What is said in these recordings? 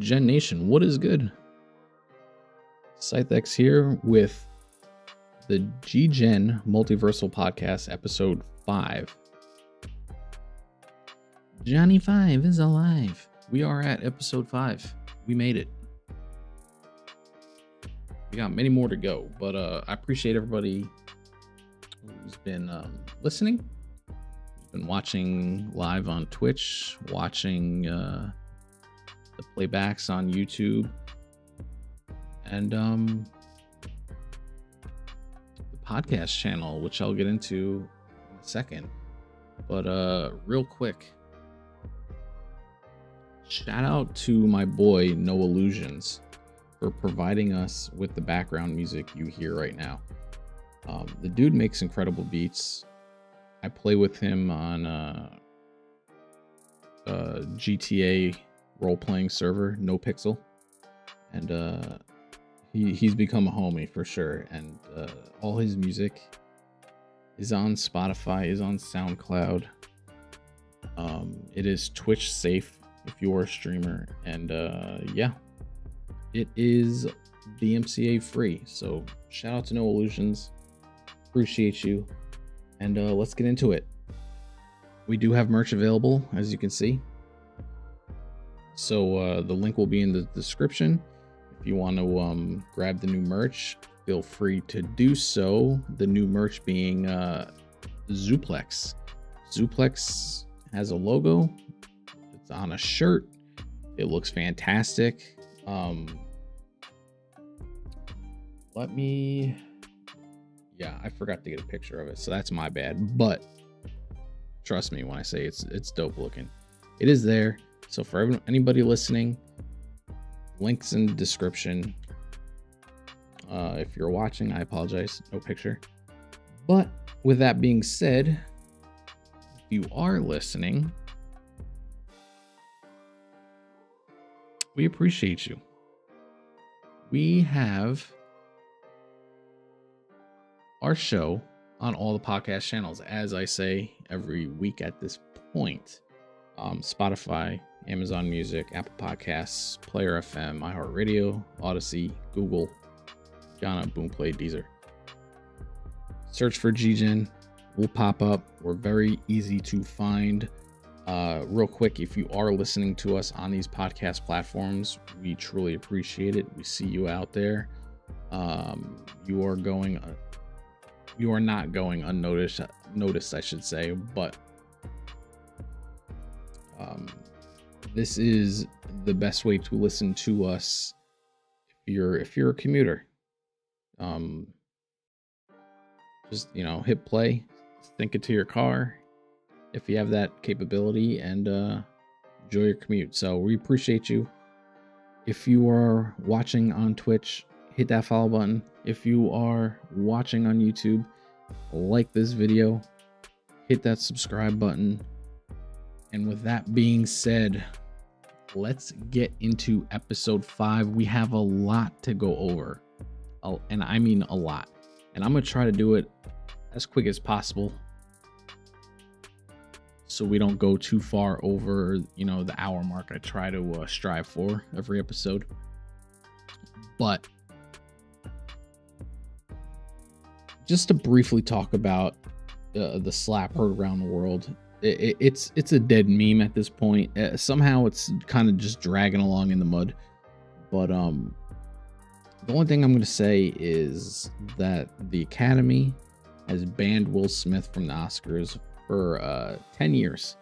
Gen Nation, what is good? ScytheX here with the GGEN Multiversal Podcast, episode 5. Johnny 5 is alive. We are at episode 5. We made it. We got many more to go, but I appreciate everybody who's been listening, been watching live on Twitch, watching the playbacks on YouTube, and the podcast channel, which I'll get into in a second. But real quick, shout out to my boy No Illusions for providing us with the background music you hear right now. The dude makes incredible beats. I play with him on GTA role-playing server, No Pixel, and he's become a homie for sure. And all his music is on Spotify, is on SoundCloud. It is Twitch safe if you're a streamer, and yeah, it is DMCA free. So shout out to No Illusions, appreciate you, and let's get into it. We do have merch available, as you can see, so the link will be in the description. If you want to grab the new merch, feel free to do so. The new merch being Zuplex. Zuplex has a logo. It's on a shirt. It looks fantastic. Yeah, I forgot to get a picture of it, so that's my bad. But trust me when I say it's dope looking. It is there. So for anybody listening, links in the description. If you're watching, I apologize, no picture. But with that being said, if you are listening, we appreciate you. We have our show on all the podcast channels, as I say every week at this point. Spotify, Amazon Music, Apple Podcasts, Player FM, iHeartRadio, Odyssey, Google, Ghana, Boomplay, Deezer. Search for GGEN, will pop up. We're very easy to find. Real quick, if you are listening to us on these podcast platforms, we truly appreciate it. We see you out there. You are not going unnoticed, I should say, but this is the best way to listen to us if you're a commuter. Just, hit play, sync it to your car if you have that capability, and enjoy your commute. So we appreciate you. If you are watching on Twitch, hit that follow button. If you are watching on YouTube, like this video, hit that subscribe button. And with that being said, let's get into episode 5. We have a lot to go over, and I mean a lot. And I'm gonna try to do it as quick as possible, so we don't go too far over, the hour mark I try to strive for every episode. But just to briefly talk about the slap heard around the world, it's a dead meme at this point. Somehow it's kind of just dragging along in the mud. But the only thing I'm going to say is that the Academy has banned Will Smith from the Oscars for 10 years.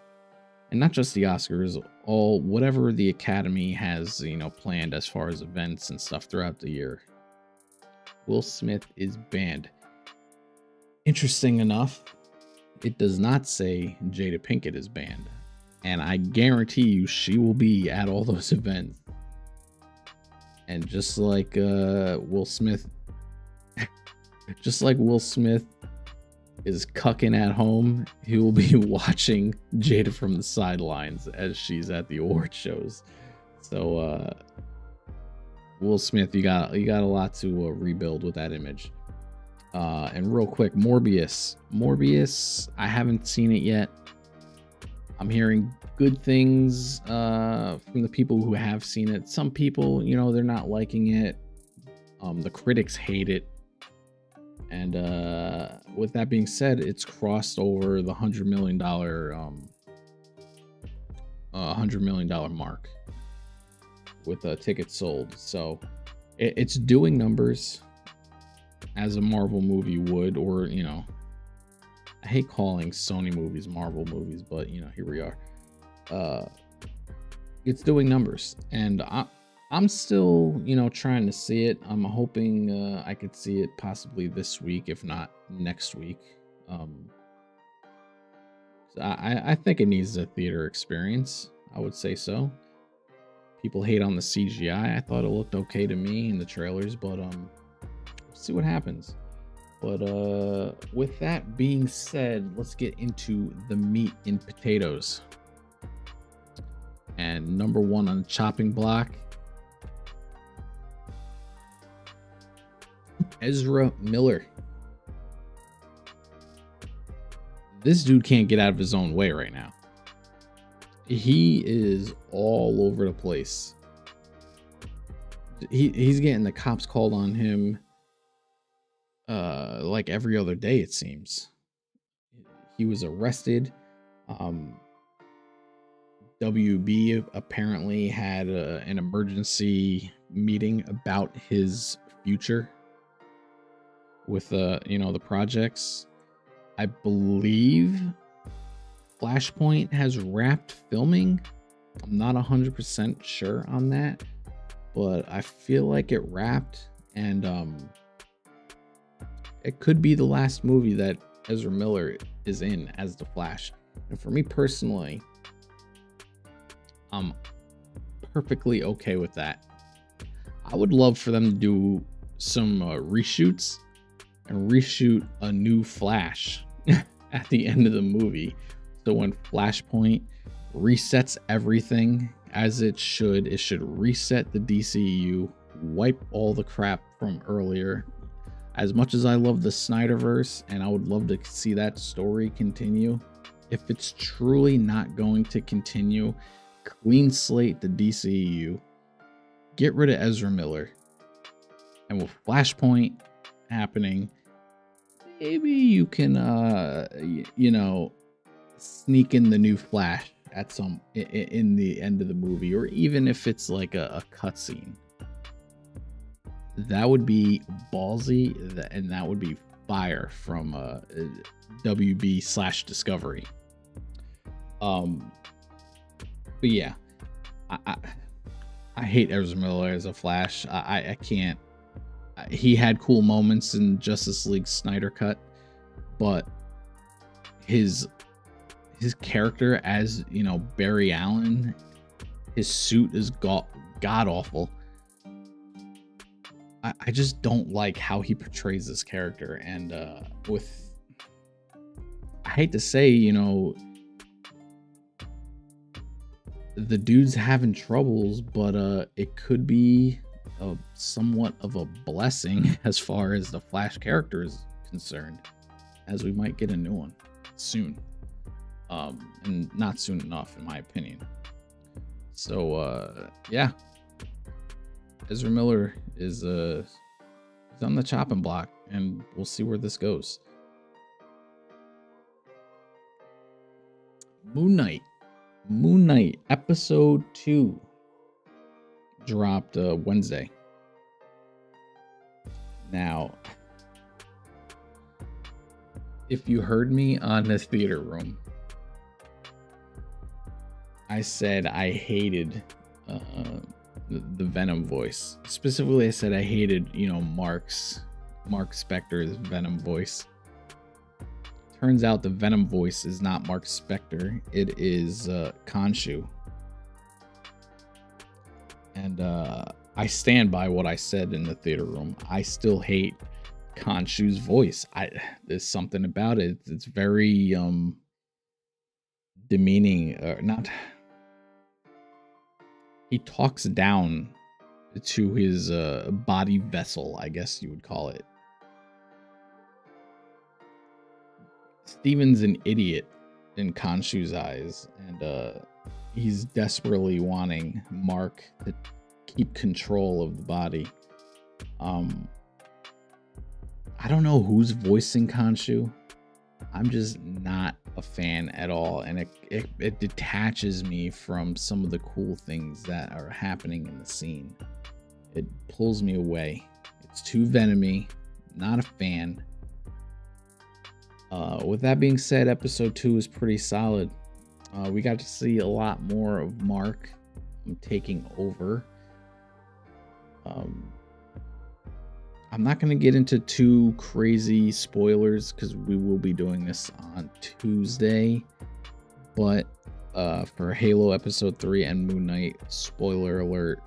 And not just the Oscars, whatever the Academy has, planned as far as events and stuff throughout the year. Will Smith is banned. Interesting enough, it does not say Jada Pinkett is banned. And I guarantee you she will be at all those events. And just like Will Smith is cucking at home, he will be watching Jada from the sidelines as she's at the award shows. So Will Smith, you got a lot to rebuild with that image. And real quick, Morbius, I haven't seen it yet. I'm hearing good things from the people who have seen it. Some people, you know, they're not liking it. The critics hate it. And with that being said, it's crossed over the $100 million mark with tickets sold. So it's doing numbers as a Marvel movie would, or, you know, I hate calling Sony movies Marvel movies, but, you know, here we are. It's doing numbers, and I'm still, you know, trying to see it. I'm hoping I could see it possibly this week, if not next week. I think it needs a theater experience. I would say so. People hate on the CGI. I thought it looked okay to me in the trailers, but we'll see what happens. But with that being said, let's get into the meat and potatoes. And number one on the chopping block, Ezra Miller. This dude can't get out of his own way right now. He is all over the place. He's getting the cops called on him like every other day, it seems. He was arrested. WB apparently had an emergency meeting about his future with you know, the projects. I believe Flashpoint has wrapped filming. I'm not 100% sure on that, but I feel like it wrapped, and it could be the last movie that Ezra Miller is in as the Flash. And for me personally, I'm perfectly okay with that. I would love for them to do some reshoots and reshoot a new Flash at the end of the movie. So when Flashpoint resets everything as it should reset the DCU, wipe all the crap from earlier. As much as I love the Snyderverse, and I would love to see that story continue, if it's truly not going to continue, clean slate the DCU, get rid of Ezra Miller, and with Flashpoint happening, maybe you can you know, sneak in the new Flash at some in the end of the movie, or even if it's like a cutscene. That would be ballsy, and that would be fire from WB/Discovery. But yeah, I hate Ezra Miller as a Flash. I can't. He had cool moments in Justice League Snyder Cut, but his character as, you know, Barry Allen, his suit is god awful. I just don't like how he portrays this character, and I hate to say, you know, the dude's having troubles, but it could be somewhat of a blessing as far as the Flash character is concerned, as we might get a new one soon, and not soon enough, in my opinion. So yeah, Ezra Miller is on the chopping block, and we'll see where this goes. Moon Knight episode 2 dropped Wednesday. Now, if you heard me on the theater room, I said I hated the Venom voice. Specifically, I said I hated, you know, Mark Spector's Venom voice. Turns out the Venom voice is not Mark Spector. It is Khonshu. And I stand by what I said in the theater room. I still hate Khonshu's voice. There's something about it. It's very demeaning. Not. He talks down to his body vessel, I guess you would call it. Steven's an idiot in Khonshu's eyes, and he's desperately wanting Mark to keep control of the body. I don't know who's voicing Khonshu. I'm just not a fan at all, and it detaches me from some of the cool things that are happening in the scene. It pulls me away. It's too venomy. Not a fan. With that being said, episode 2 is pretty solid. We got to see a lot more of Mark taking over. I'm not going to get into too crazy spoilers because we will be doing this on Tuesday. But for Halo episode 3 and Moon Knight, spoiler alert,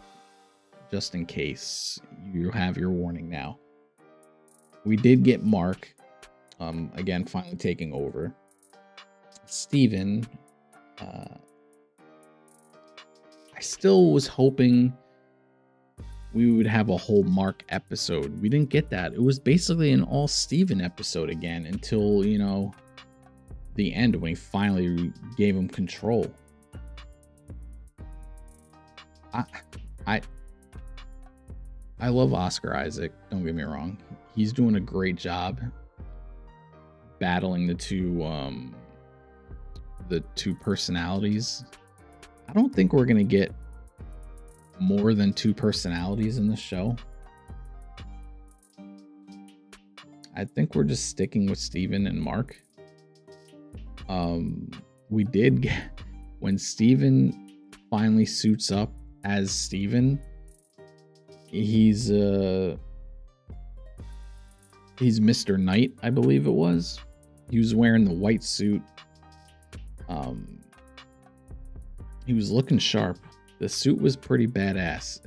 just in case you have your warning now. We did get Mark, again, finally taking over. Steven, I still was hoping we would have a whole Mark episode. We didn't get that. It was basically an all Steven episode again until, you know, the end when he finally gave him control. I love Oscar Isaac, don't get me wrong. He's doing a great job battling the two personalities. I don't think we're gonna get more than 2 personalities in the show. I think we're just sticking with Steven and Mark. We did get, when Steven finally suits up as Steven, he's Mr. Knight, I believe it was. He was wearing the white suit. He was looking sharp. The suit was pretty badass.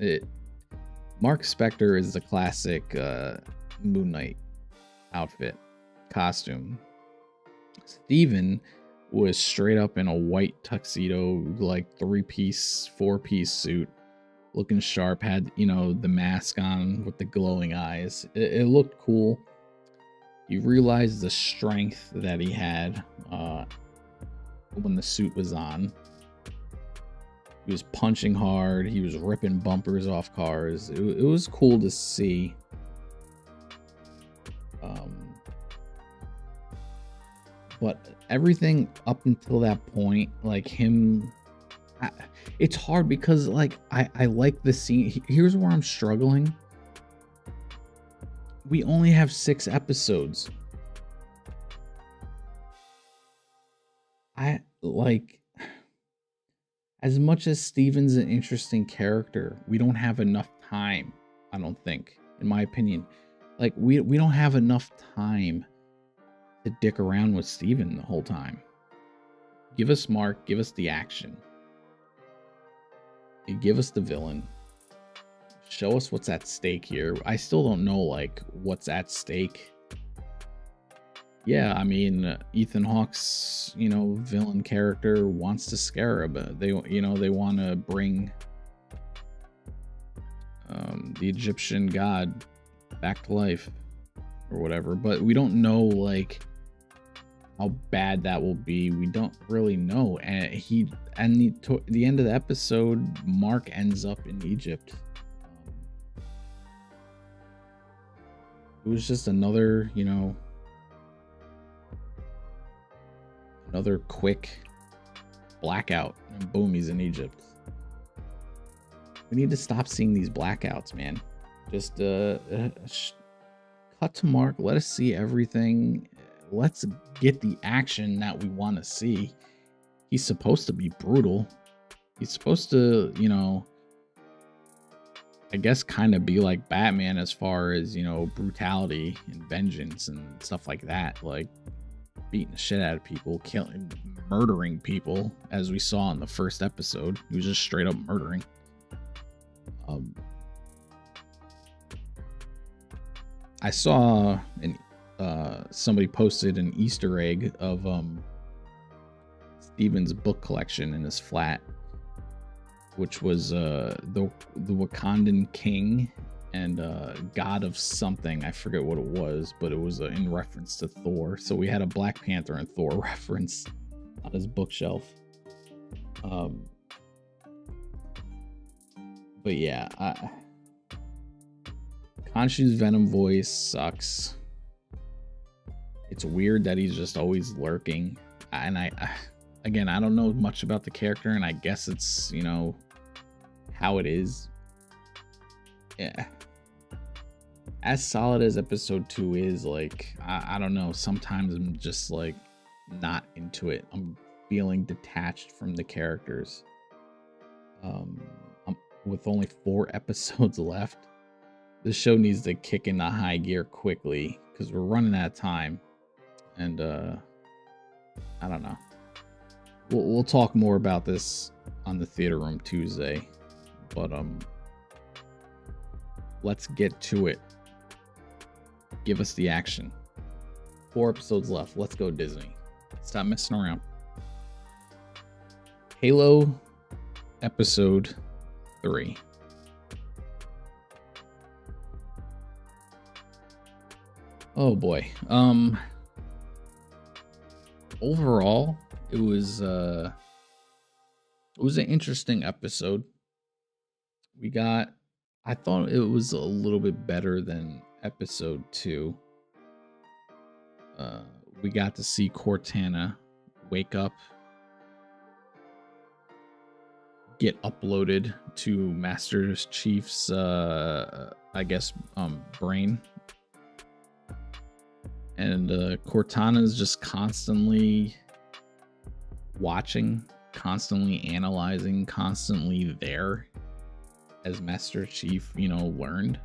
Mark Spector is the classic Moon Knight outfit costume. Steven was straight up in a white tuxedo, like 3-piece, 4-piece suit, looking sharp, had, you know, the mask on with the glowing eyes. It looked cool. You realized the strength that he had when the suit was on. He was punching hard. He was ripping bumpers off cars. It was cool to see. But everything up until that point, like him, it's hard because like I like the scene. Here's where I'm struggling. We only have 6 episodes. I like, as much as Steven's an interesting character, we don't have enough time, I don't think, in my opinion. Like, we don't have enough time to dick around with Steven the whole time. Give us Mark, give us the action. Give us the villain. Show us what's at stake here. I still don't know, like, what's at stake. Yeah, I mean, Ethan Hawke's, you know, villain character wants to scarab. They, you know, they want to bring the Egyptian god back to life or whatever. But we don't know, like, how bad that will be. We don't really know. And the end of the episode, Mark ends up in Egypt. It was just another, you know, another quick blackout, and boom, he's in Egypt. We need to stop seeing these blackouts, man. Just cut to Mark. Let us see everything. Let's get the action that we want to see. He's supposed to be brutal. He's supposed to, you know, I guess kind of be like Batman as far as, you know, brutality and vengeance and stuff like that. Like, beating the shit out of people, killing, murdering people, as we saw in the first episode. He was just straight up murdering. I saw somebody posted an Easter egg of Steven's book collection in his flat, which was the Wakandan king and god of something. I forget what it was, but it was in reference to Thor. So we had a Black Panther and Thor reference. on his bookshelf. But yeah, Khonshu's Venom voice sucks. It's weird that he's just always lurking. And again, I don't know much about the character, and I guess it's, you know, how it is. Yeah. As solid as episode 2 is, like, I don't know. Sometimes I'm just like not into it. I'm feeling detached from the characters. With only 4 episodes left, this show needs to kick into high gear quickly because we're running out of time. And I don't know. We'll talk more about this on the Theater Room Tuesday, but let's get to it. Give us the action. 4 episodes left. Let's go, Disney. Stop messing around. Halo episode 3. Oh boy. Overall, it was an interesting episode. I thought it was a little bit better than episode 2. We got to see Cortana wake up, get uploaded to Master Chief's I guess brain. And Cortana is just constantly watching, constantly analyzing, constantly there as Master Chief, you know, learned.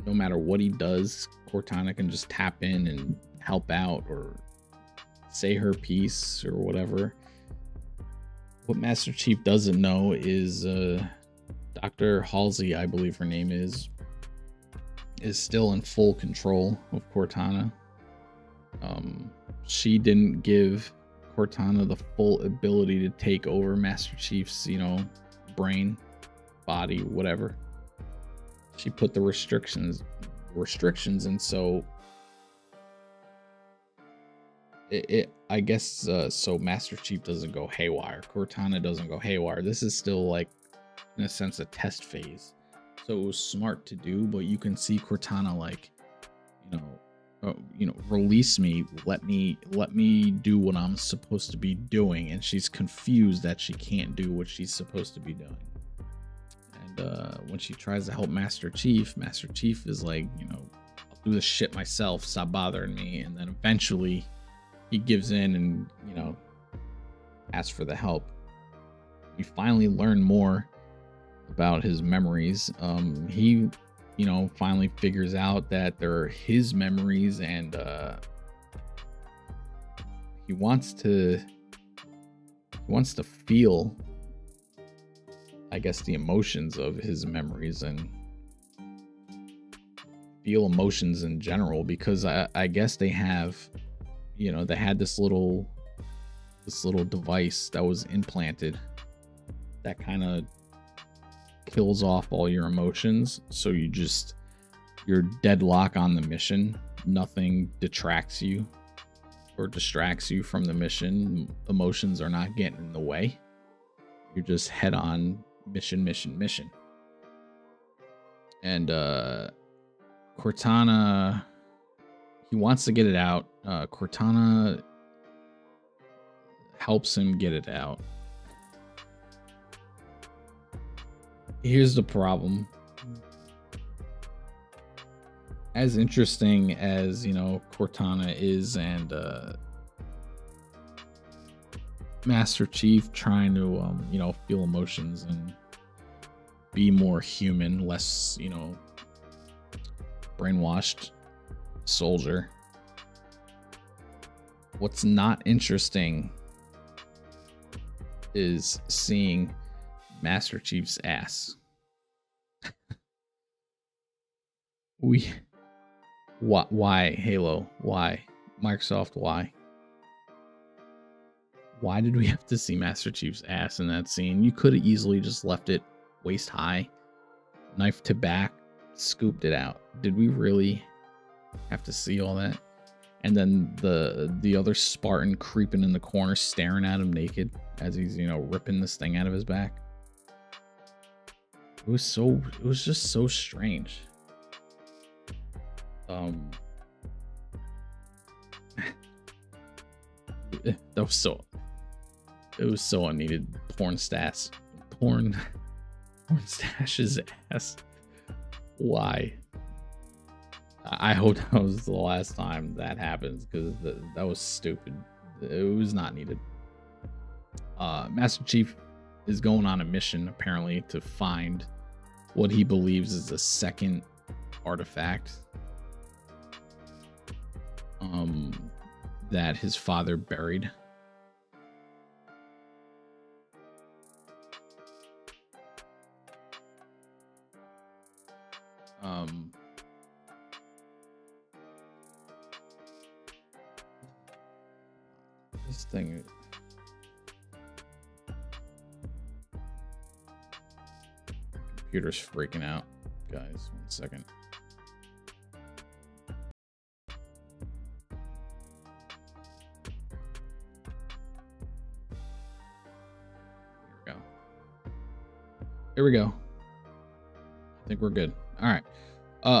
No matter what he does, Cortana can just tap in and help out or say her piece or whatever. What Master Chief doesn't know is Dr. Halsey, I believe her name is still in full control of Cortana. She didn't give Cortana the full ability to take over Master Chief's, you know, brain, body, whatever. She put the restrictions, and so I guess so Master Chief doesn't go haywire. Cortana doesn't go haywire. This is still, like, in a sense, a test phase. So it was smart to do, but you can see Cortana, like, release me, let me do what I'm supposed to be doing, and she's confused that she can't do what she's supposed to be doing. And when she tries to help Master Chief is like, you know, I'll do this shit myself, stop bothering me. And then eventually he gives in and, you know, asks for the help. We finally learn more about his memories. He, you know, finally figures out that they're his memories, and he wants to feel, I guess, the emotions of his memories and feel emotions in general, because I guess they have, you know, they had this little device that was implanted that kind of kills off all your emotions, so you're deadlock on the mission. Nothing detracts you or distracts you from the mission. Emotions are not getting in the way. You're just head on mission. And Cortana, he wants to get it out. Cortana helps him get it out. Here's the problem. As interesting as, you know, Cortana is, and Master Chief trying to you know, feel emotions and be more human, less, you know, brainwashed soldier. What's not interesting is seeing Master Chief's ass. Why Halo? Why Microsoft? Why did we have to see Master Chief's ass in that scene? You could have easily just left it waist high, knife to back, scooped it out. Did we really have to see all that? and then the other Spartan creeping in the corner staring at him naked as he's, you know, ripping this thing out of his back. It was just so strange. It was so unneeded. Porn stats. Porn stashes ass. Why? I hope that was the last time that happens, because that was stupid. It was not needed. Master Chief is going on a mission, apparently, to find what he believes is a second artifact that his father buried. This thing. Computer's freaking out, guys. 1 second. Here we go. I think we're good. All right.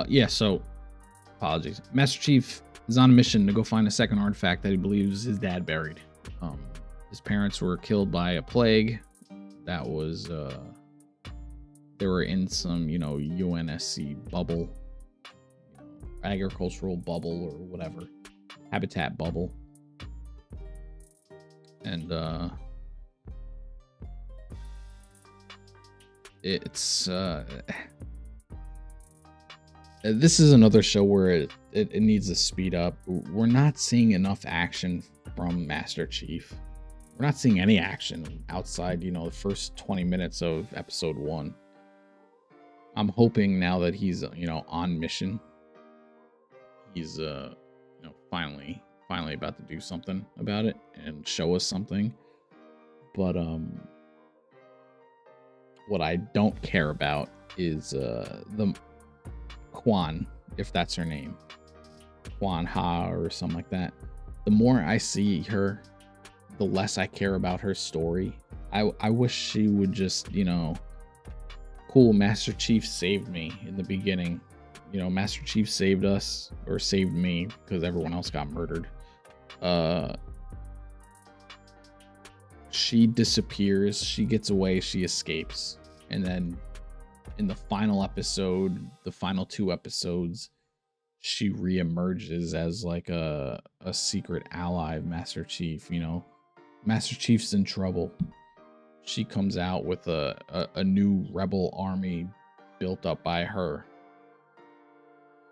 Yeah, so apologies. Master Chief is on a mission to go find a second artifact that he believes his dad buried. His parents were killed by a plague that was they were in some, you know, UNSC bubble, you know, agricultural bubble or whatever, habitat bubble. And it's this is another show where it needs to speed up. We're not seeing enough action from Master Chief. We're not seeing any action outside, you know, the first 20 minutes of episode 1. I'm hoping now that he's, you know, on mission, he's you know, finally about to do something about it and show us something. But what I don't care about is the Quan, if that's her name, Quan Ha or something like that. The more I see her, the less I care about her story. I wish she would just, you know, cool, Master Chief saved me in the beginning. You know, Master Chief saved us, or saved me, because everyone else got murdered. She disappears, she gets away, she escapes. And then in the final episode, the final 2 episodes, she reemerges as like a secret ally of Master Chief, you know. Master Chief's in trouble. She comes out with a new rebel army built up by her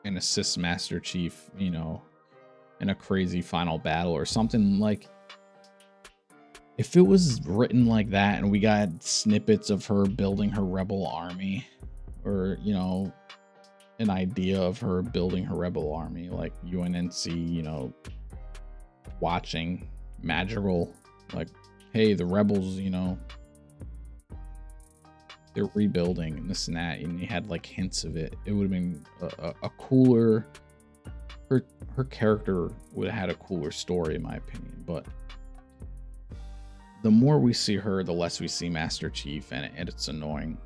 and assists Master Chief, you know, in a crazy final battle or something. Like, if it was written like that and we got snippets of her building her rebel army, or, you know, an idea of her building her rebel army, like UNNC, you know, watching Madrigal, like, hey, the rebels, you know, they're rebuilding and this and that, and you had like hints of it. It would have been a cooler, her character would have had a cooler story, in my opinion. But the more we see her, the less we see Master Chief, and it's annoying.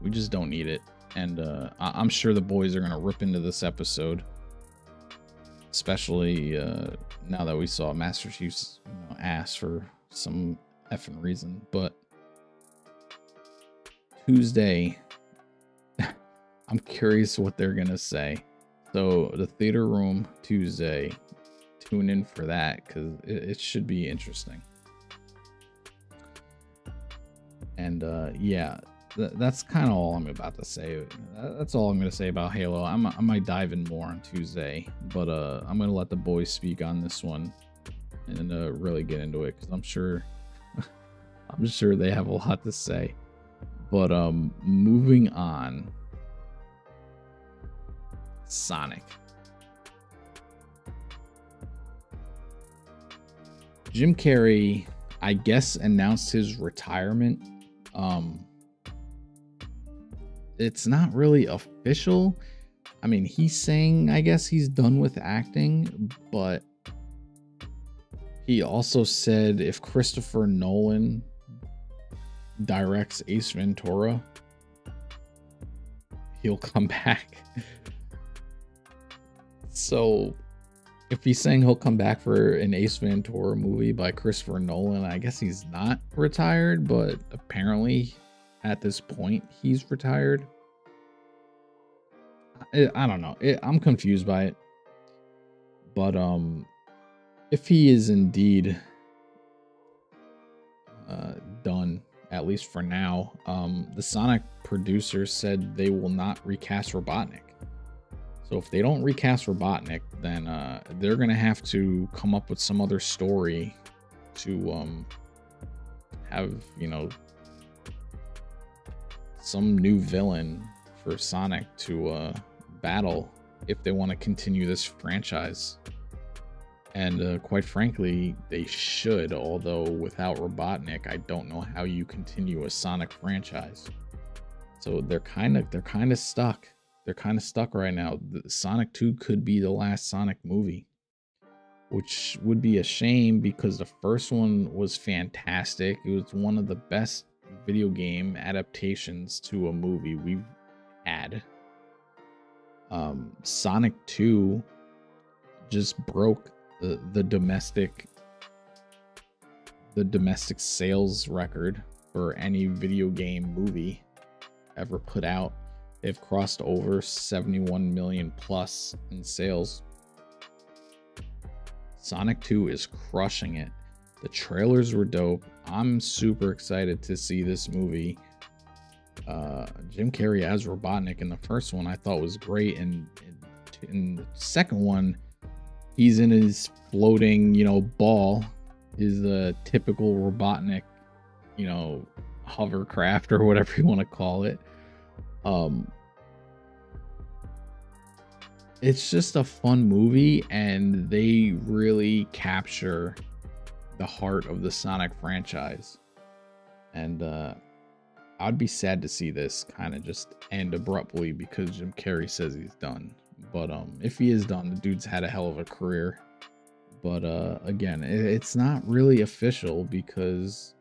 We just don't need it. And I'm sure the boys are gonna rip into this episode, especially now that we saw Master Chief's, you know, ass for some effing reason. But Tuesday, I'm curious what they're gonna say. So the theater room Tuesday, tune in for that, because it should be interesting. And yeah, that's kind of all I'm about to say. That's all I'm going to say about Halo. I might dive in more on Tuesday, but I'm going to let the boys speak on this one and really get into it, because I'm sure they have a lot to say. But moving on, Sonic. Jim Carrey, I guess, announced his retirement. It's not really official. I mean, he's saying, I guess he's done with acting, but he also said if Christopher Nolan directs Ace Ventura, he'll come back. So if he's saying he'll come back for an Ace Ventura movie by Christopher Nolan, I guess he's not retired, but apparently at this point he's retired. I don't know. I'm confused by it. But if he is indeed done, at least for now, the Sonic producers said they will not recast Robotnik. So if they don't recast Robotnik, then they're gonna have to come up with some other story to have, you know, some new villain for Sonic to battle if they want to continue this franchise. And quite frankly, they should, although without Robotnik, I don't know how you continue a Sonic franchise. So they're kind of stuck. They're kind of stuck right now. Sonic 2 could be the last Sonic movie, which would be a shame because the first one was fantastic. It was one of the best video game adaptations to a movie we've had. Sonic 2 just broke the domestic sales record for any video game movie ever put out. They've crossed over 71 million plus in sales. Sonic 2 is crushing it. The trailers were dope. I'm super excited to see this movie. Jim Carrey as Robotnik in the first one I thought was great, and in the second one he's in his floating, you know, ball, his typical Robotnik, you know, hovercraft or whatever you want to call it. It's just a fun movie, and they really capture the heart of the Sonic franchise. And I'd be sad to see this kind of just end abruptly because Jim Carrey says he's done. But if he is done, the dude's had a hell of a career. But again, it's not really official because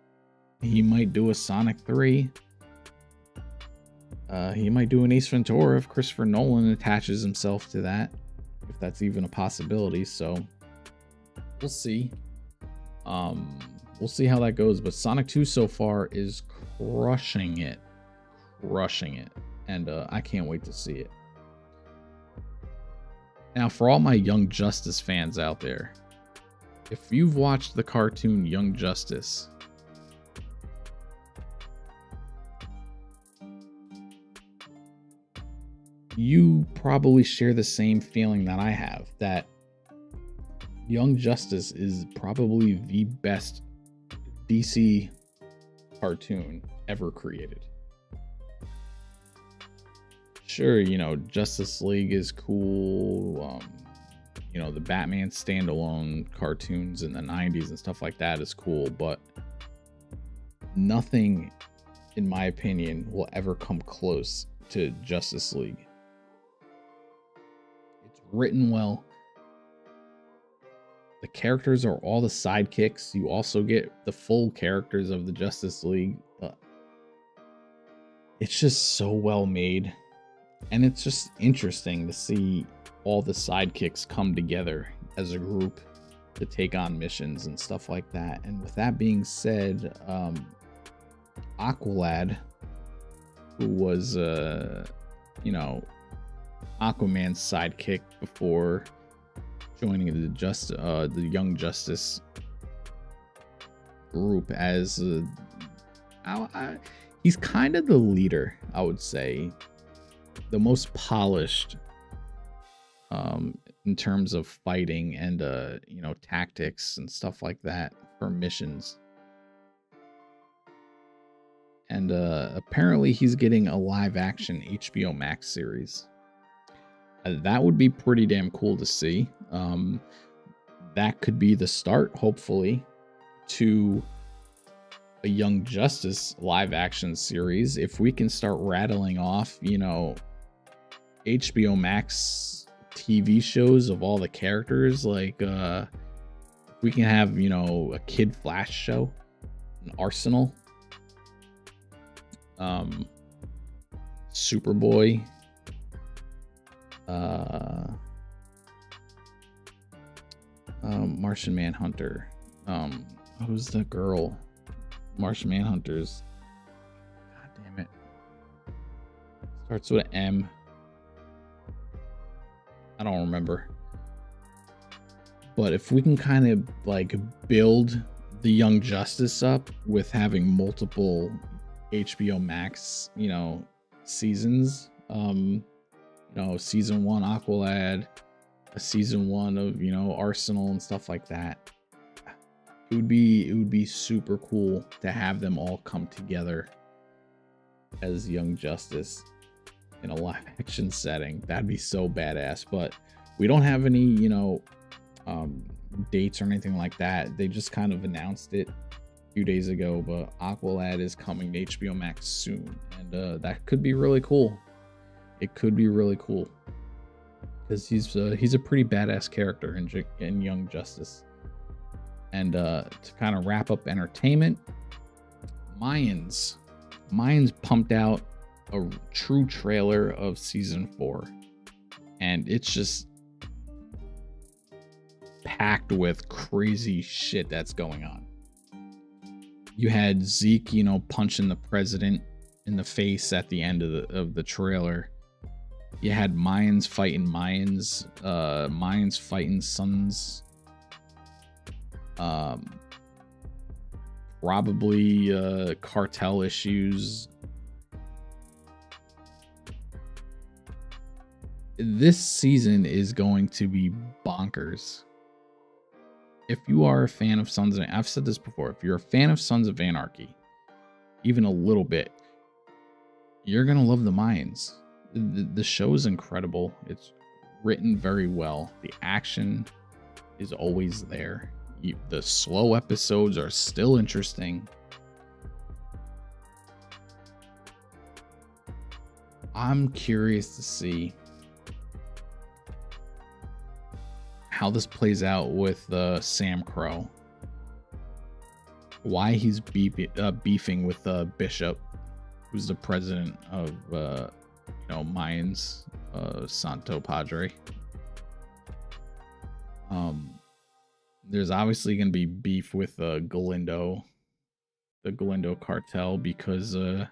he might do a Sonic 3. He might do an Ace Ventura if Christopher Nolan attaches himself to that, if that's even a possibility. So we'll see. We'll see how that goes. But Sonic 2 so far is crushing it, and I can't wait to see it. Now, for all my Young Justice fans out there, if you've watched the cartoon Young Justice, you probably share the same feeling that I have, that Young Justice is probably the best DC cartoon ever created. Sure, you know, Justice League is cool. You know, the Batman standalone cartoons in the 90s and stuff like that is cool, but nothing, in my opinion, will ever come close to Justice League. It's written well. The characters are all the sidekicks. You also get the full characters of the Justice League. It's just so well made. And it's just interesting to see all the sidekicks come together as a group to take on missions and stuff like that. And with that being said, Aqualad, who was, you know, Aquaman's sidekick before joining the Young Justice group as he's kind of the leader, I would say, the most polished in terms of fighting and you know, tactics and stuff like that for missions. And apparently he's getting a live action HBO Max series. That would be pretty damn cool to see. That could be the start, hopefully, to a Young Justice live action series. If we can start rattling off, you know, HBO Max TV shows of all the characters. Like we can have, you know, a Kid Flash show, an Arsenal, Superboy, Martian Manhunter, who's the girl? Martian Manhunter's, god damn it, starts with an M. I don't remember. But if we can kind of like build the Young Justice up with having multiple HBO Max, you know, seasons, you know, season 1 Aqualad, a season 1 of, you know, Arsenal and stuff like that, it would be super cool to have them all come together as Young Justice in a live action setting. That'd be so badass. But we don't have any, you know, dates or anything like that. They just kind of announced it a few days ago, but Aqualad is coming to HBO Max soon, and that could be really cool. It could be really cool because he's a pretty badass character in Young Justice. And to kind of wrap up entertainment, Mayans pumped out a true trailer of season 4, and it's just packed with crazy shit that's going on. You had Zeke, you know, punching the president in the face at the end of the trailer. You had Mayans fighting Mayans, Mayans fighting Suns. Probably cartel issues. This season is going to be bonkers. If you are a fan of Sons of, I've said this before, if you're a fan of Sons of Anarchy, even a little bit, you're gonna love the Mayans. The show is incredible. It's written very well. The action is always there. The slow episodes are still interesting. I'm curious to see how this plays out with Sam Crow. Why he's beefing with Bishop, who's the president of you know, Mayans, Santo Padre. There's obviously going to be beef with Galindo, the Galindo cartel, because the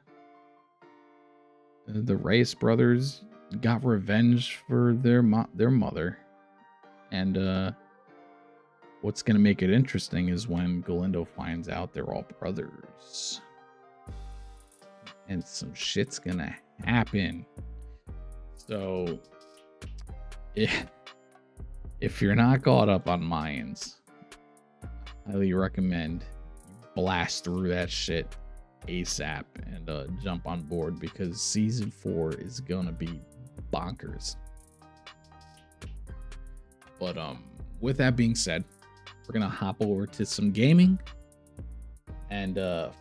Reyes brothers got revenge for their mother. And what's going to make it interesting is when Galindo finds out they're all brothers. And some shit's going to happen. So, if you're not caught up on Mayans, highly recommend you blast through that shit ASAP and jump on board, because season 4 is gonna be bonkers. But with that being said, we're gonna hop over to some gaming, and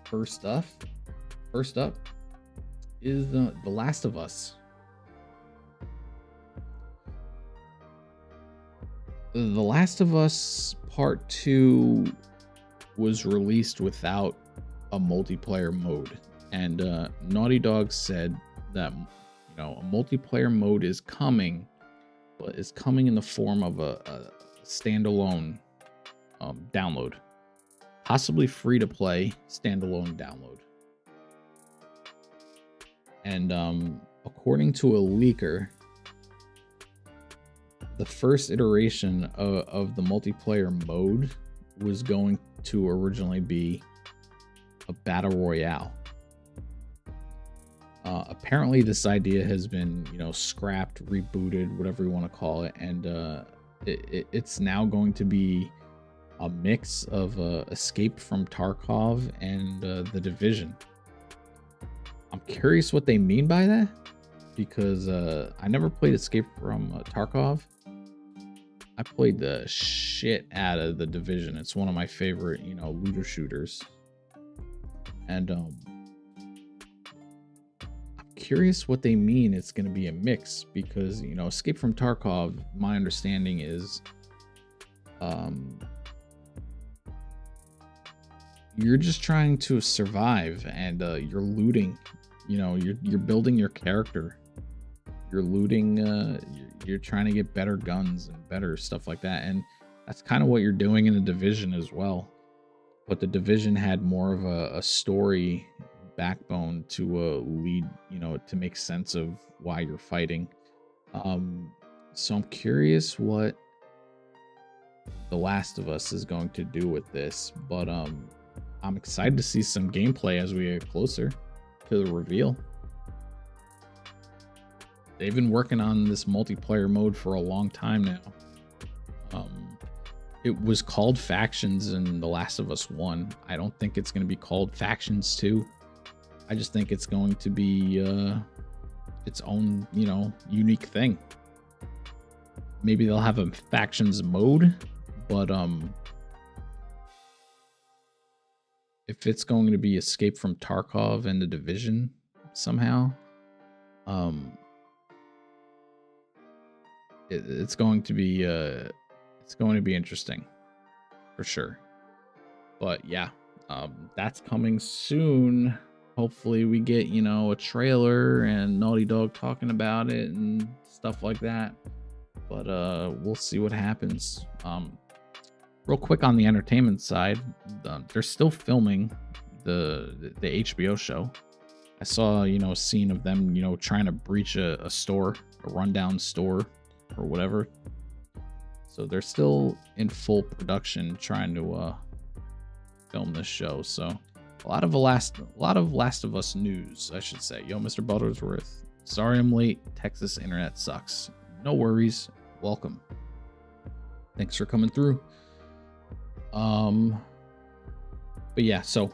first up is The Last of Us. The Last of Us Part 2 was released without a multiplayer mode, and Naughty Dog said that, you know, a multiplayer mode is coming, but it's coming in the form of a standalone download, possibly free to play standalone download. And according to a leaker, the first iteration of the multiplayer mode was going to originally be a battle royale. Apparently this idea has been, you know, scrapped, rebooted, whatever you want to call it, and it's now going to be a mix of Escape from Tarkov and The Division. I'm curious what they mean by that, because I never played Escape from Tarkov. I played the shit out of The Division. It's one of my favorite, you know, looter shooters. And I'm curious what they mean it's going to be a mix, because, you know, Escape from Tarkov, my understanding is you're just trying to survive, and you're looting. You know, you're building your character. You're looting. You're trying to get better guns and better stuff like that, and that's kind of what you're doing in the Division as well. But the Division had more of a story backbone to lead, you know, to make sense of why you're fighting. So I'm curious what The Last of Us is going to do with this, but I'm excited to see some gameplay as we get closer to the reveal. They've been working on this multiplayer mode for a long time now. It was called Factions in The Last of Us 1. I don't think it's going to be called Factions 2. I just think it's going to be its own, you know, unique thing. Maybe they'll have a Factions mode, but if it's going to be Escape from Tarkov and the Division somehow, it's going to be interesting for sure. But yeah, that's coming soon. Hopefully we get, you know, a trailer and Naughty Dog talking about it and stuff like that. But we'll see what happens. Real quick on the entertainment side, they're still filming the HBO show. I saw, you know, a scene of them, you know, trying to breach a store, a rundown store or whatever. So they're still in full production trying to film this show. So a lot of Last of Us news, I should say. Yo, Mr. Buttersworth, sorry I'm late. Texas internet sucks. No worries. Welcome. Thanks for coming through. But yeah, so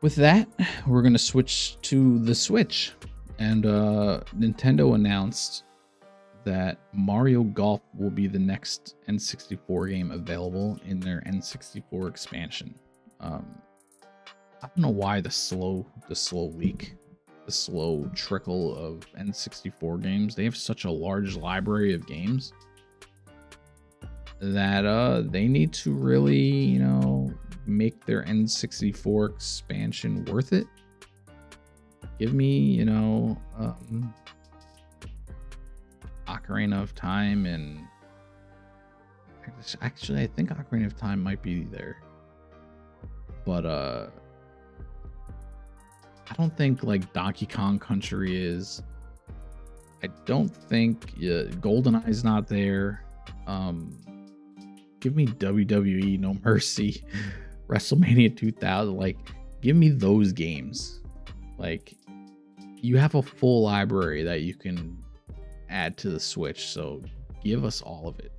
with that, we're gonna switch to the Switch, and Nintendo announced that Mario Golf will be the next N64 game available in their N64 expansion. I don't know why the slow leak, the slow trickle of N64 games. They have such a large library of games that they need to really, you know, make their N64 expansion worth it. Give me, you know, Ocarina of Time, and actually I think Ocarina of Time might be there, but I don't think like Donkey Kong Country is. I don't think GoldenEye's not there. Give me WWE No Mercy, WrestleMania 2000. Like, give me those games. Like, you have a full library that you can add to the Switch, so give us all of it.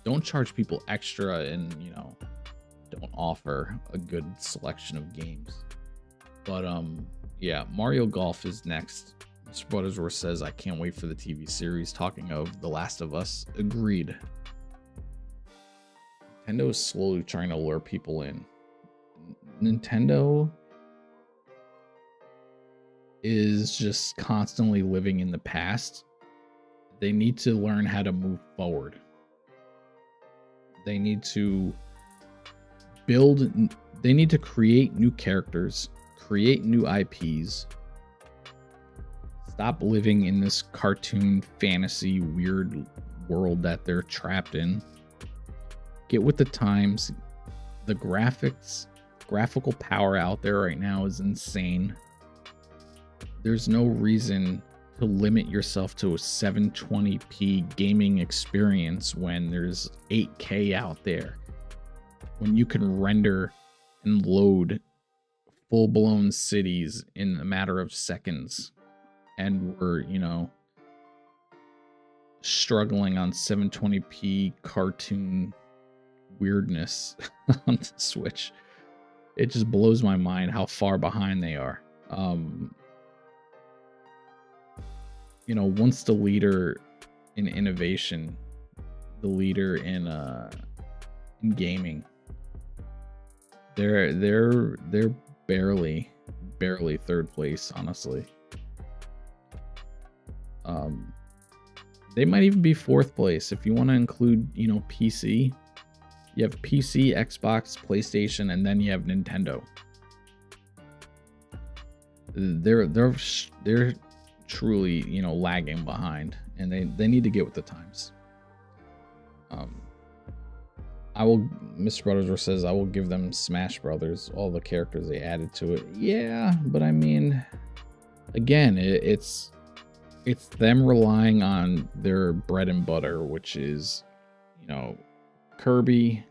Don't charge people extra, and, you know, don't offer a good selection of games. But yeah, Mario Golf is next. Mr. Buttersworth says, I can't wait for the TV series. Talking of The Last of Us, agreed. Nintendo is slowly trying to lure people in. Nintendo is just constantly living in the past. They need to learn how to move forward. They need to they need to create new characters, create new IPs. Stop living in this cartoon fantasy weird world that they're trapped in. Get with the times. The graphical power out there right now is insane. There's no reason to limit yourself to a 720p gaming experience when there's 8K out there. When you can render and load full-blown cities in a matter of seconds. And we're, you know, struggling on 720p cartoon weirdness on the Switch. It just blows my mind how far behind they are. You know, once the leader in innovation, the leader in gaming, they're barely barely third place, honestly. They might even be fourth place if you want to include, you know, PC. You have PC, Xbox, PlayStation, and then you have Nintendo. They're truly, you know, lagging behind, and they need to get with the times. Mr. Brothers says I will give them Smash Brothers, all the characters they added to it. Yeah, but I mean, again, it's them relying on their bread and butter, which is, you know, Kirby,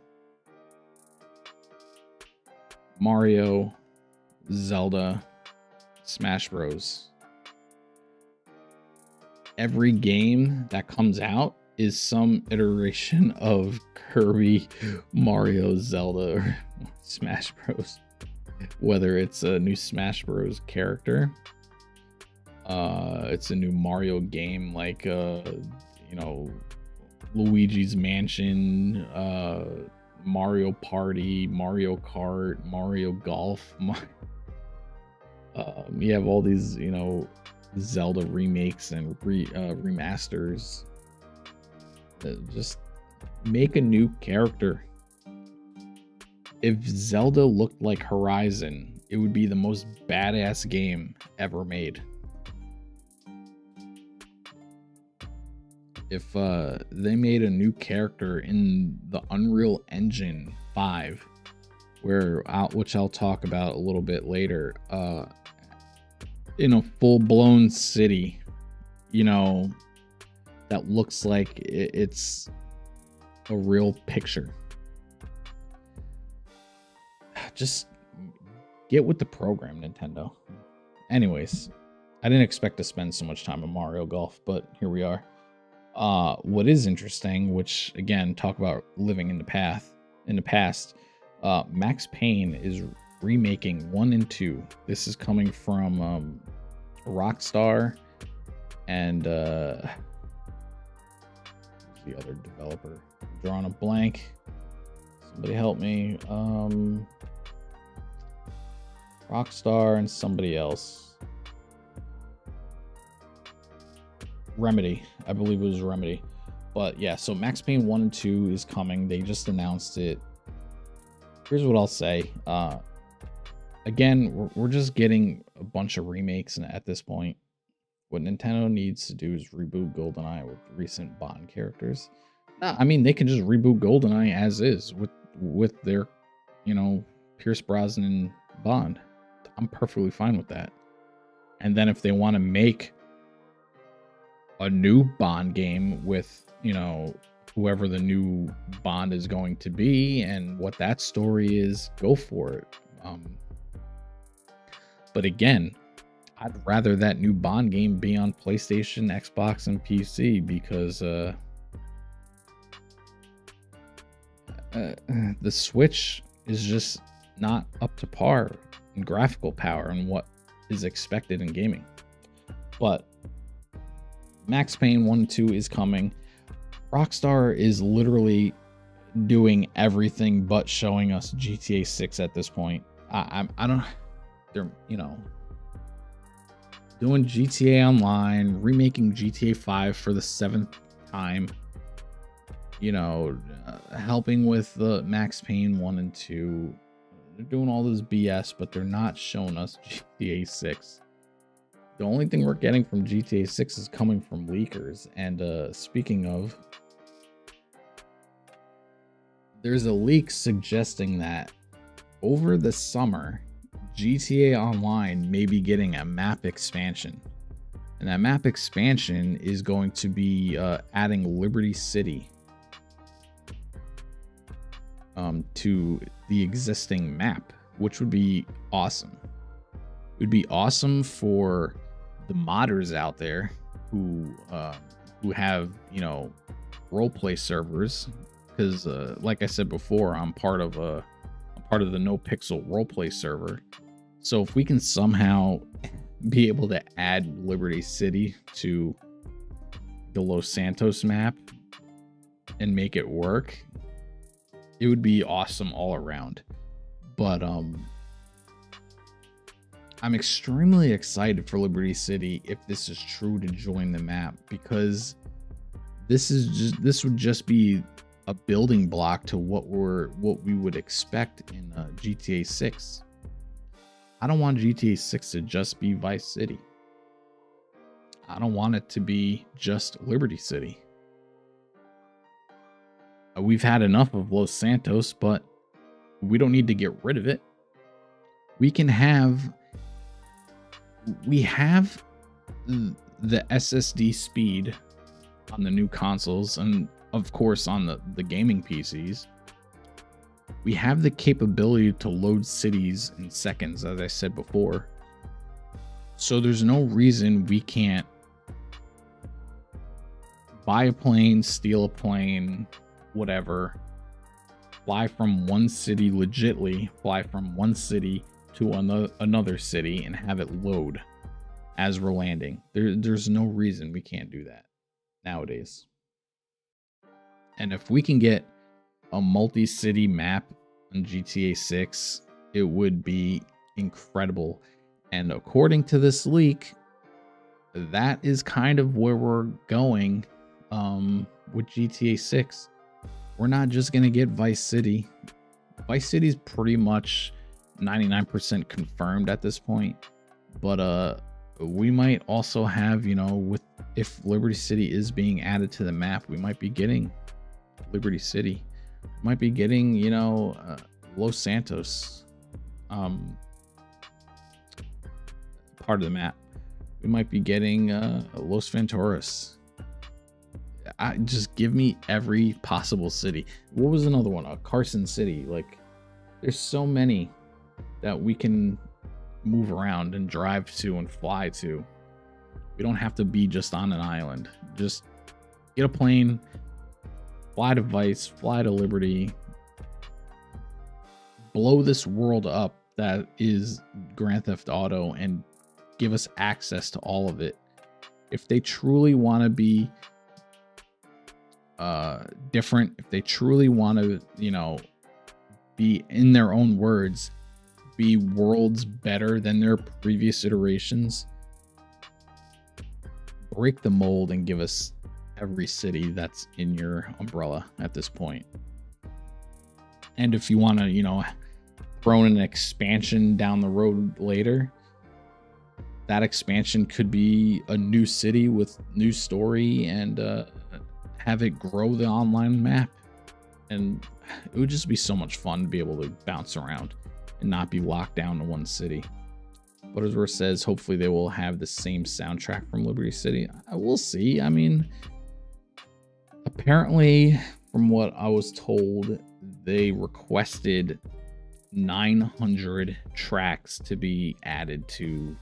Mario, Zelda, Smash Bros. Every game that comes out is some iteration of Kirby, Mario, Zelda, or Smash Bros. Whether it's a new Smash Bros. Character, it's a new Mario game, like you know, Luigi's Mansion, Mario Party, Mario Kart, Mario Golf. You have all these, you know, Zelda remakes and remasters. Just make a new character. If Zelda looked like Horizon, it would be the most badass game ever made. If they made a new character in the Unreal Engine 5, which I'll talk about a little bit later, in a full-blown city, you know, that looks like it's a real picture. Just get with the program, Nintendo. Anyways, I didn't expect to spend so much time on Mario Golf, but here we are. What is interesting, which again, talk about living in the past, Max Payne is remaking 1 and 2. This is coming from Rockstar and the other developer. I'm drawing a blank. Somebody help me. Rockstar and somebody else. Remedy. I believe it was Remedy. But yeah, so Max Payne 1 and 2 is coming. They just announced it. Here's what I'll say. Again, we're just getting a bunch of remakes at this point. What Nintendo needs to do is reboot GoldenEye with recent Bond characters. I mean, they can just reboot GoldenEye as is with their, you know, Pierce Brosnan Bond. I'm perfectly fine with that. And then if they want to make a new Bond game with, you know, whoever the new Bond is going to be and what that story is, go for it. But again, I'd rather that new Bond game be on PlayStation, Xbox, and PC because the Switch is just not up to par in graphical power and what is expected in gaming. But Max Payne 1 and 2 is coming. Rockstar is literally doing everything but showing us GTA 6 at this point. I don't. They're, you know, doing GTA Online, remaking GTA 5 for the 7th time. You know, helping with the Max Payne 1 and 2. They're doing all this BS, but they're not showing us GTA 6. The only thing we're getting from GTA 6 is coming from leakers. And speaking of, there's a leak suggesting that over the summer, GTA Online may be getting a map expansion. And that map expansion is going to be adding Liberty City to the existing map, which would be awesome. It would be awesome for the modders out there who have, you know, roleplay servers, because like I said before, I'm part of the No Pixel roleplay server. So if we can somehow be able to add Liberty City to the Los Santos map and make it work, it would be awesome all around. But I'm extremely excited for Liberty City if this is true to join the map, because this would just be a building block to what we would expect in GTA 6. I don't want GTA 6 to just be Vice City. I don't want it to be just Liberty City. We've had enough of Los Santos, but we don't need to get rid of it. We have the SSD speed on the new consoles, and of course on the gaming PCs. We have the capability to load cities in seconds, as I said before. So there's no reason we can't buy a plane, steal a plane, whatever, fly from one city legitly, fly from one city to another city and have it load as we're landing. There's no reason we can't do that nowadays. And if we can get a multi-city map on GTA 6, it would be incredible. And according to this leak, that is kind of where we're going with GTA 6. We're not just going to get Vice City. Vice City is pretty much 99% confirmed at this point. But we might also have, you know, if Liberty City is being added to the map, we might be getting Liberty City. We might be getting, you know, Los Santos part of the map. We might be getting Los Venturas. Just give me every possible city. What was another one? Carson City. Like, there's so many that we can move around and drive to and fly to. We don't have to be just on an island. Just get a plane, fly to Vice, fly to Liberty, blow this world up that is Grand Theft Auto and give us access to all of it. If they truly want to be different, if they truly want to, you know, be, in their own words, be worlds better than their previous iterations, break the mold and give us every city that's in your umbrella at this point. And if you want to, you know, throw in an expansion down the road later, that expansion could be a new city with new story and have it grow the online map. And it would just be so much fun to be able to bounce around and not be locked down to one city. Buttersworth says hopefully they will have the same soundtrack from Liberty City. We'll see. I mean, apparently, from what I was told, they requested 900 tracks to be added to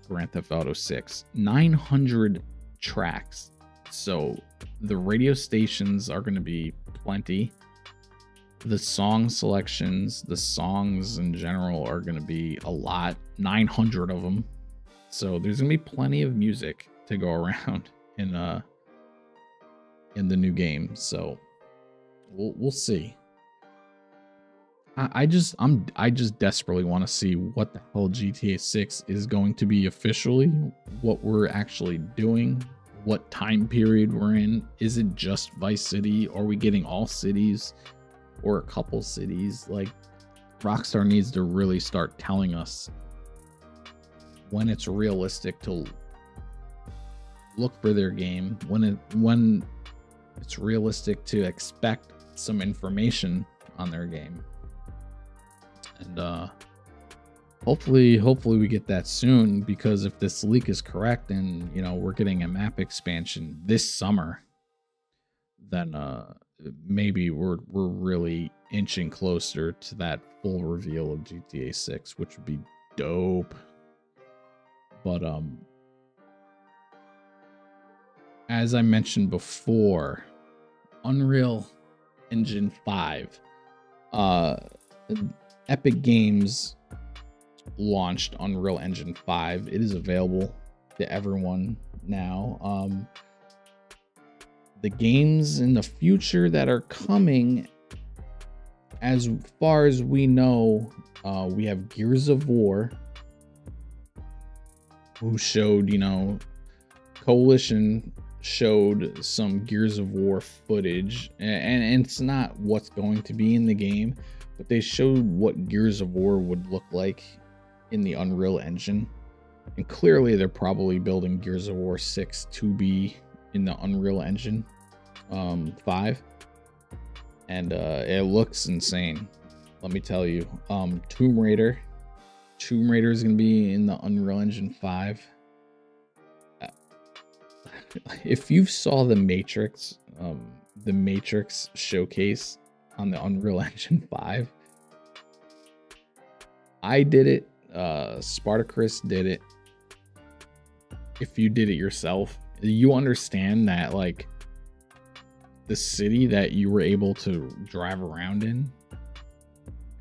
Grand Theft Auto 6. 900 tracks. So the radio stations are going to be plenty. The song selections, the songs in general are going to be a lot. 900 of them. So there's going to be plenty of music to go around in the new game. So we'll see. I just desperately want to see what the hell GTA 6 is going to be officially, what we're actually doing, what time period we're in. Is it just Vice City? Are we getting all cities or a couple cities? Like, Rockstar needs to really start telling us when it's realistic to look for their game, when it's realistic to expect some information on their game. And hopefully we get that soon, because if this leak is correct and, you know, we're getting a map expansion this summer, then maybe we're really inching closer to that full reveal of GTA 6, which would be dope. But as I mentioned before, Unreal Engine 5, Epic Games launched Unreal Engine 5. It is available to everyone now. The games in the future that are coming, as far as we know, we have Gears of War, who showed, you know, Coalition showed some Gears of War footage, and it's not what's going to be in the game, but they showed what Gears of War would look like in the Unreal Engine. And clearly they're probably building Gears of War 6 to be in the Unreal Engine 5. And it looks insane, let me tell you. Tomb Raider is gonna be in the Unreal Engine 5. If you saw the Matrix showcase on the Unreal Engine 5, I did it. Spartacris did it. If you did it yourself, you understand that, like, the city that you were able to drive around in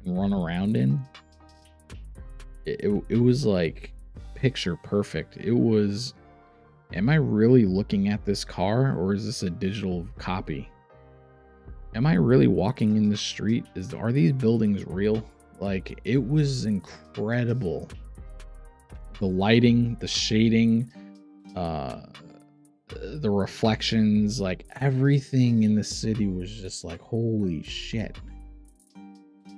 and run around in, it was like picture perfect. It was, am I really looking at this car, or is this a digital copy? Am I really walking in the street? Are these buildings real? Like, it was incredible. The lighting, the shading, the reflections, like everything in the city was just like, holy shit.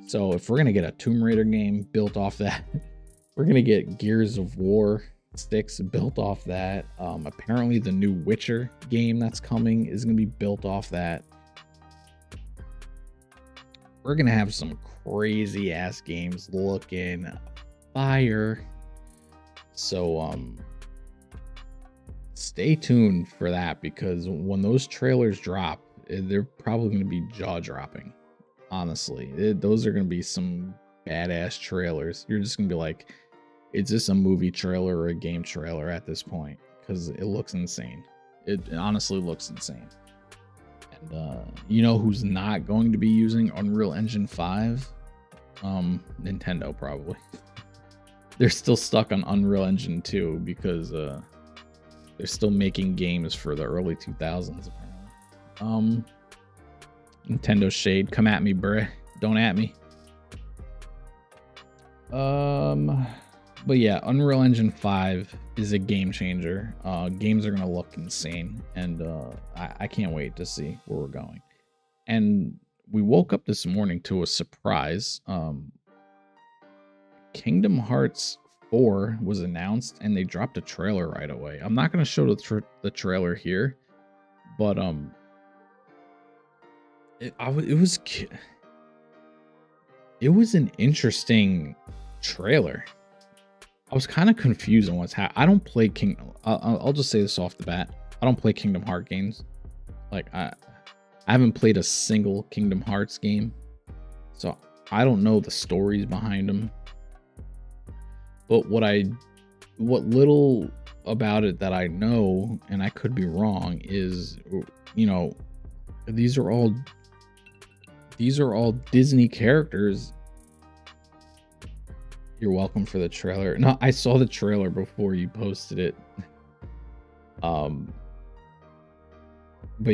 So if we're gonna get a Tomb Raider game built off that, we're gonna get Gears of War 6 built off that. Apparently the new Witcher game that's coming is gonna be built off that. We're gonna have some crazy ass games looking fire. So stay tuned for that, because when those trailers drop, they're probably going to be jaw-dropping. Honestly, those are going to be some badass trailers. You're just going to be like, is this a movie trailer or a game trailer at this point? Because it looks insane. It honestly looks insane. And you know who's not going to be using Unreal Engine 5? Nintendo, probably. They're still stuck on Unreal Engine 2 because they're still making games for the early 2000s, apparently. Nintendo shade, come at me, bruh. Don't at me. But yeah, Unreal Engine 5 is a game changer. Games are gonna look insane, and I can't wait to see where we're going. And we woke up this morning to a surprise. Kingdom Hearts 4 was announced, and they dropped a trailer right away. I'm not going to show the trailer here, but it was an interesting trailer. I was kind of confused on what's happening. I don't play I'll just say this off the bat. I don't play Kingdom Hearts games. Like, I haven't played a single Kingdom Hearts game, so I don't know the stories behind them. But what little about it that I know, and I could be wrong, is, you know, these are all Disney characters. You're welcome for the trailer. No, I saw the trailer before you posted it. But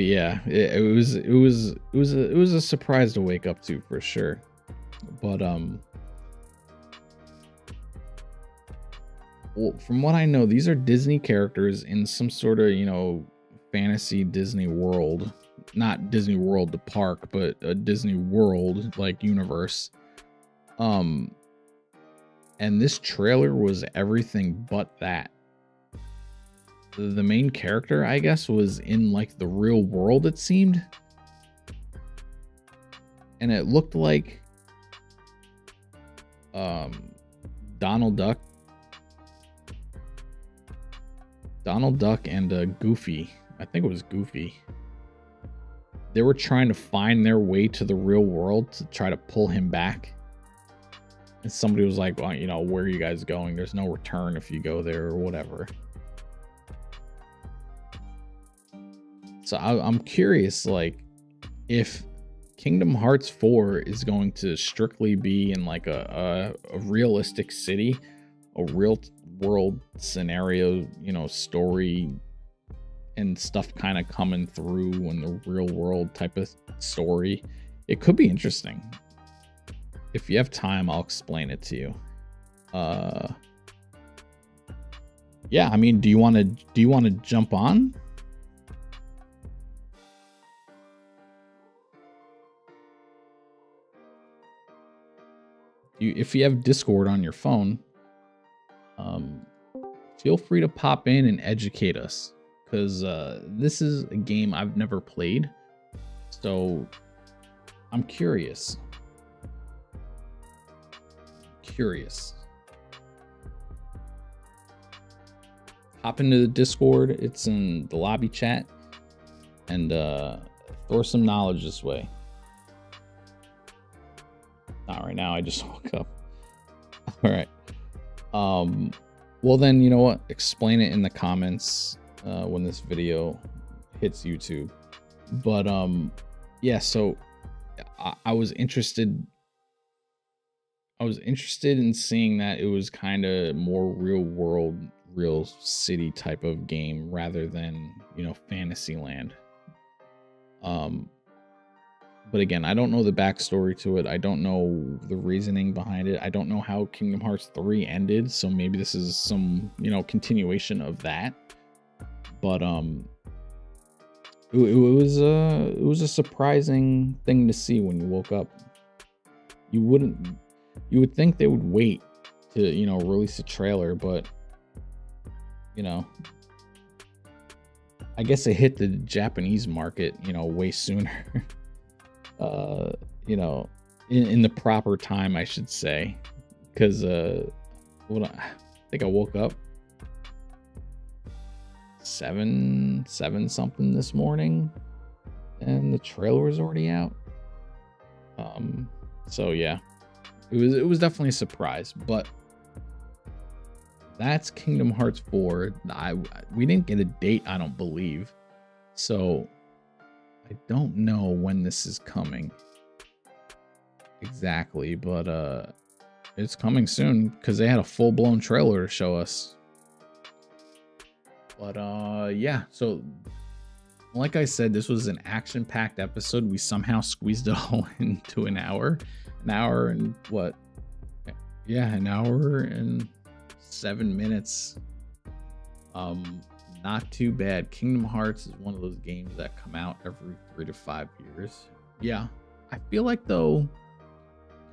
yeah, it was a surprise to wake up to, for sure. But well, from what I know, these are Disney characters in some sort of, you know, fantasy Disney world. Not Disney World the park, but a Disney World like universe. And this trailer was everything but that. The main character, I guess, was in like the real world, it seemed. And it looked like Donald Duck and Goofy. I think it was Goofy. They were trying to find their way to the real world to try to pull him back. And somebody was like, well, you know, where are you guys going? There's no return if you go there, or whatever. So I'm curious, like, if Kingdom Hearts 4 is going to strictly be in like a realistic city, a real world scenario, you know, story and stuff kind of coming through in the real world type of story, it could be interesting. If you have time, I'll explain it to you. yeah, I mean, do you want to jump on? If you have Discord on your phone, feel free to pop in and educate us, because this is a game I've never played, so I'm curious. Hop into the Discord. It's in the lobby chat, and throw some knowledge this way. Not right now, I just woke up. All right. Well then, you know what? Explain it in the comments when this video hits YouTube. But yeah, so I was interested in seeing that it was kind of more real world, real city type of game rather than, you know, Fantasyland. But again, I don't know the backstory to it. I don't know the reasoning behind it. I don't know how Kingdom Hearts 3 ended, so maybe this is some, you know, continuation of that. But it was a surprising thing to see when you woke up. You would think they would wait to, you know, release a trailer, but you know, I guess it hit the Japanese market, you know, way sooner. You know, in the proper time, I should say, because I think I woke up 7 something this morning, and the trailer was already out. So yeah, it was definitely a surprise, but that's Kingdom Hearts 4. We didn't get a date, I don't believe, so I don't know when this is coming exactly, but it's coming soon because they had a full-blown trailer to show us. But yeah, so like I said, this was an action-packed episode. We somehow squeezed it all into an hour and what? Yeah, an hour and 7 minutes. Not too bad. Kingdom Hearts is one of those games that come out every 3 to 5 years. Yeah, I feel like though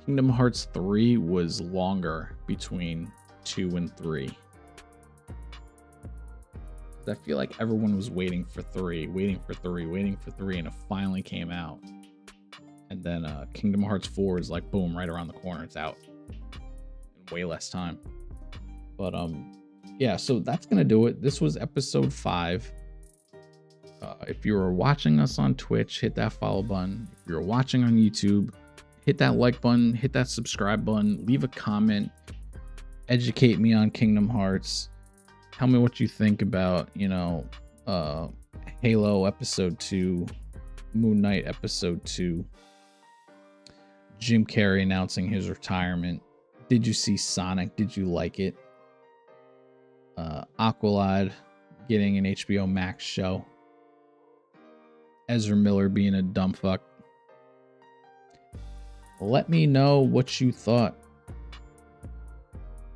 Kingdom Hearts 3 was longer between 2 and 3. I feel like everyone was waiting for 3, and it finally came out. And then Kingdom Hearts 4 is like, boom, right around the corner. It's out in way less time. But yeah, so that's gonna do it. This was episode 5. If you are watching us on Twitch, hit that follow button. If you're watching on YouTube, hit that like button, hit that subscribe button, leave a comment, educate me on Kingdom Hearts. Tell me what you think about, you know, Halo episode 2, Moon Knight episode 2, Jim Carrey announcing his retirement. Did you see Sonic? Did you like it? Aqualad getting an HBO Max show. Ezra Miller being a dumb fuck. Let me know what you thought.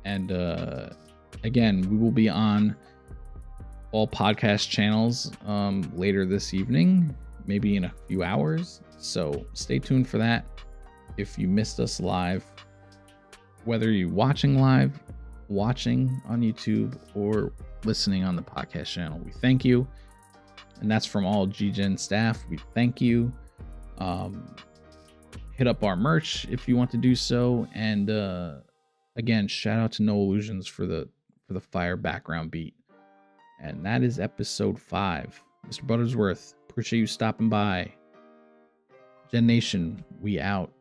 And again, we will be on all podcast channels later this evening, maybe in a few hours. So stay tuned for that. If you missed us live, whether you're watching live, watching on YouTube, or listening on the podcast channel, we thank you. And that's from all GGEN staff. We thank you. Hit up our merch if you want to do so. And again, shout out to No Illusions for the fire background beat. And that is episode 5. Mr. Buttersworth, appreciate you stopping by. Gen Nation, we out.